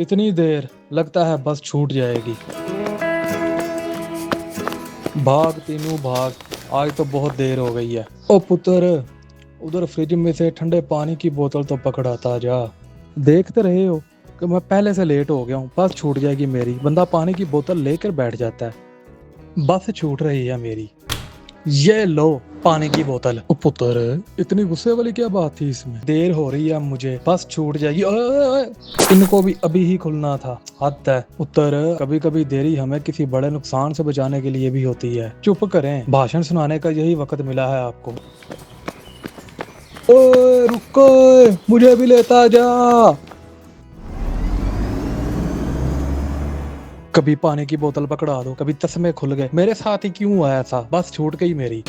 इतनी देर, लगता है बस छूट जाएगी। भाग तीनों भाग, आज तो बहुत देर हो गई है। ओ पुत्र, उधर फ्रिज में से ठंडे पानी की बोतल तो पकड़ाता जा। देखते रहे हो कि मैं पहले से लेट हो गया हूँ, बस छूट जाएगी मेरी। बंदा पानी की बोतल लेकर बैठ जाता है, बस छूट रही है मेरी। ये लो पानी की बोतल। ओ पुत्र, इतनी गुस्से वाली क्या बात थी इसमें? देर हो रही है मुझे, बस छूट जाएगी। ओए, ओए, ओए, इनको भी अभी ही खुलना था, हद है। पुत्र, कभी कभी देरी हमें किसी बड़े नुकसान से बचाने के लिए भी होती है। चुप करें, भाषण सुनाने का यही वक्त मिला है आपको। ओए रुको, मुझे भी लेता जा। कभी पानी की बोतल पकड़ा दो, कभी तस्मे खुल गए। मेरे साथ ही क्यों हुआ ऐसा? बस छूट गई मेरी।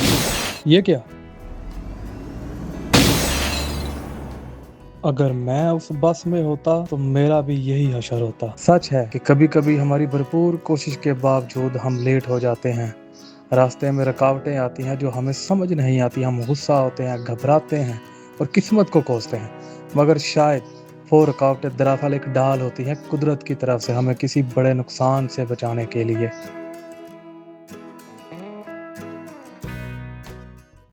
ये क्या? अगर मैं उस बस में होता तो मेरा भी यही हशर होता। सच है कि कभी कभी हमारी भरपूर कोशिश के बावजूद हम लेट हो जाते हैं। रास्ते में रुकावटें आती हैं जो हमें समझ नहीं आती। हम गुस्सा होते हैं, घबराते हैं और किस्मत को कोसते हैं, मगर शायद वो रुकावटें दरअसल एक ढाल होती है कुदरत की तरफ से, हमें किसी बड़े नुकसान से बचाने के लिए।